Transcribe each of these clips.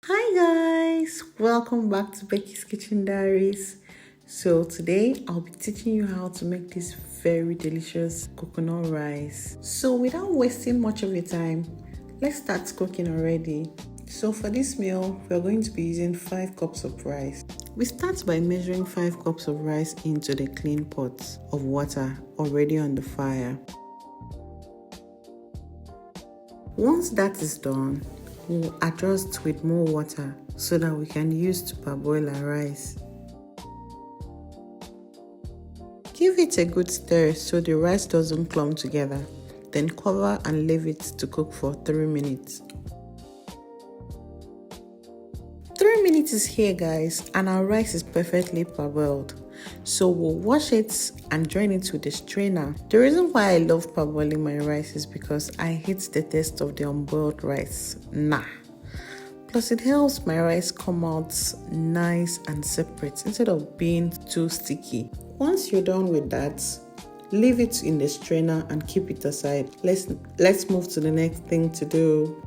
Hi guys, welcome back to Becky's Kitchen Diaries. So today I'll be teaching you how to make this very delicious coconut rice. So without wasting much of your time, let's start cooking already. So for this meal, we're going to be using 5 cups of rice. We start by measuring 5 cups of rice into the clean pot of water already on the fire. Once that is done, we'll adjust with more water so that we can use to parboil our rice. Give it a good stir so the rice doesn't clump together. Then cover and leave it to cook for 3 minutes. 3 minutes is here guys, and our rice is perfectly parboiled. So we'll wash it and drain it with a strainer. The reason why I love parboiling my rice is because I hate the taste of the unboiled rice. Plus it helps my rice come out nice and separate instead of being too sticky. Once you're done with that, leave it in the strainer and keep it aside. Let's move to the next thing to do.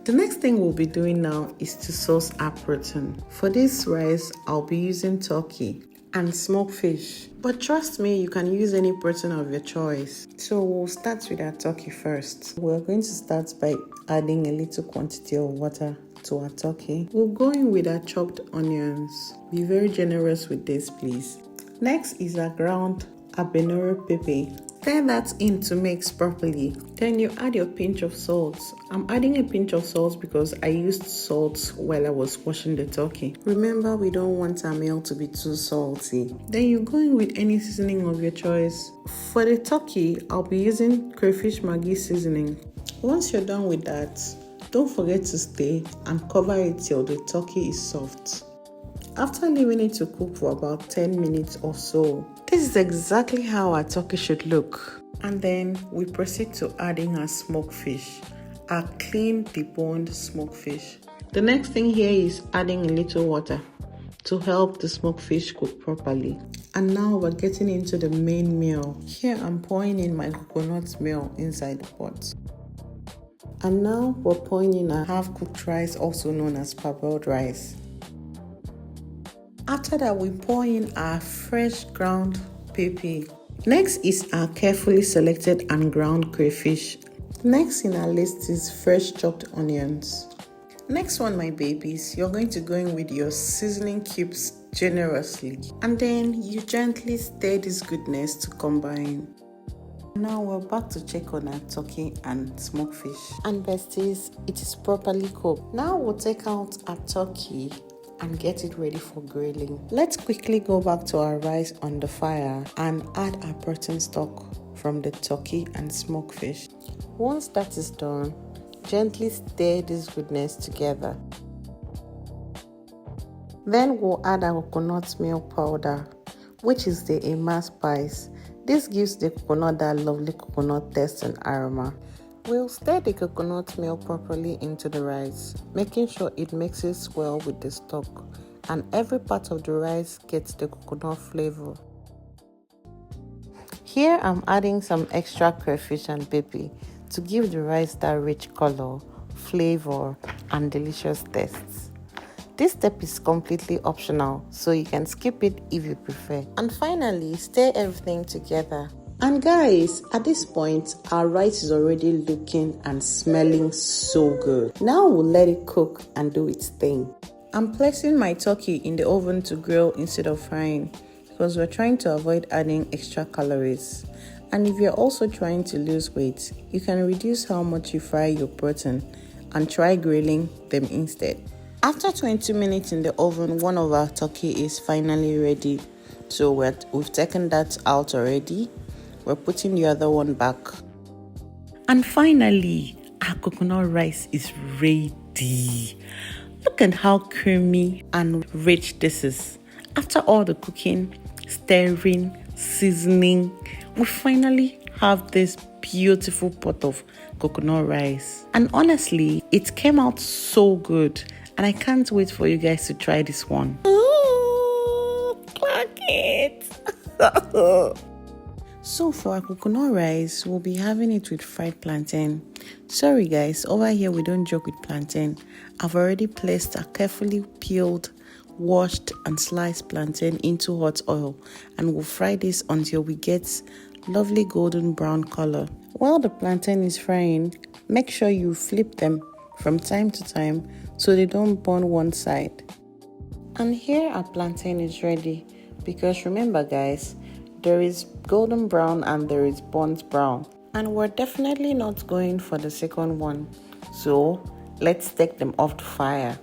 The next thing we'll be doing now is to sauce our protein. For this rice, I'll be using turkey and smoked fish. But trust me, you can use any protein of your choice. So we'll start with our turkey first. We're going to start by adding a little quantity of water to our turkey. We'll go in with our chopped onions. Be very generous with this, please. Next is our ground habanero pepper. Stir that in to mix properly. Then you add your pinch of salt. I'm adding a pinch of salt because I used salt while I was washing the turkey. Remember, we don't want our meal to be too salty. Then you go in with any seasoning of your choice. For the turkey, I'll be using Crayfish Maggi seasoning. Once you're done with that, don't forget to stir and cover it till the turkey is soft. After leaving it to cook for about 10 minutes or so, this is exactly how our turkey should look. And then we proceed to adding our smoked fish, our clean deboned smoked fish. The next thing here is adding a little water to help the smoked fish cook properly. And now we're getting into the main meal. Here I'm pouring in my coconut meal inside the pot. And now we're pouring in our half-cooked rice, also known as parboiled rice. After that, we pour in our fresh ground pepper. Next is our carefully selected and ground crayfish. Next in our list is fresh chopped onions. Next one, my babies, you're going to go in with your seasoning cubes generously. And then you gently stir this goodness to combine. Now we're back to check on our turkey and smoked fish. And besties, it is properly cooked. Now we'll take out our turkey and get it ready for grilling. Let's quickly go back to our rice on the fire and add our protein stock from the turkey and smoked fish. Once that is done, gently stir this goodness together. Then we'll add our coconut milk powder, which is the Ema spice. This gives the coconut that lovely coconut taste and aroma. We'll stir the coconut milk properly into the rice, making sure it mixes well with the stock and every part of the rice gets the coconut flavor. Here I'm adding some extra crayfish and pepper to give the rice that rich color, flavor and delicious taste. This step is completely optional, so you can skip it if you prefer. And finally, stir everything together. And guys, at this point, our rice is already looking and smelling so good. Now we'll let it cook and do its thing. I'm placing my turkey in the oven to grill instead of frying because we're trying to avoid adding extra calories. And if you're also trying to lose weight, you can reduce how much you fry your protein and try grilling them instead. After 20 minutes in the oven, one of our turkey is finally ready. So we've taken that out already. We're putting the other one back. And finally, our coconut rice is ready. Look at how creamy and rich this is. After all the cooking, stirring, seasoning, we finally have this beautiful pot of coconut rice. And honestly, it came out so good. And I can't wait for you guys to try this one. Ooh, clock it. So for our coconut rice, we'll be having it with fried plantain. Sorry guys, over here we don't joke with plantain. I've already placed a carefully peeled, washed and sliced plantain into hot oil, and we'll fry this until we get lovely golden brown color. While the plantain is frying, make sure you flip them from time to time so they don't burn one side. And here our plantain is ready, because remember guys, there is golden brown and there is burnt brown, and we're definitely not going for the second one, so let's take them off the fire.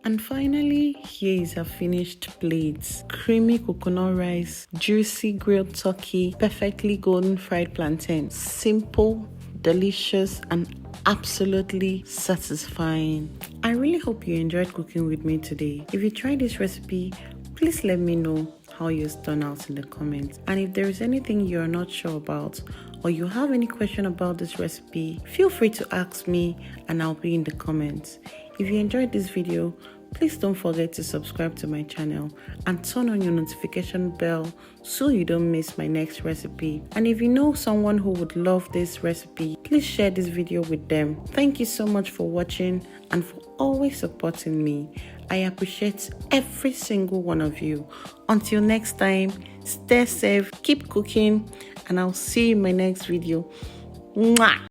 And finally, here is our finished plate. Creamy coconut rice, juicy grilled turkey, perfectly golden fried plantain. Simple, delicious, and absolutely satisfying. I really hope you enjoyed cooking with me today. If you tried this recipe, please let me know how yours turned out in the comments. And if there is anything you're not sure about, or you have any question about this recipe, feel free to ask me and I'll be in the comments. If you enjoyed this video, please don't forget to subscribe to my channel and turn on your notification bell so you don't miss my next recipe. And if you know someone who would love this recipe, please share this video with them. Thank you so much for watching and for always supporting me. I appreciate every single one of you. Until next time, stay safe, keep cooking, and I'll see you in my next video. Mwah!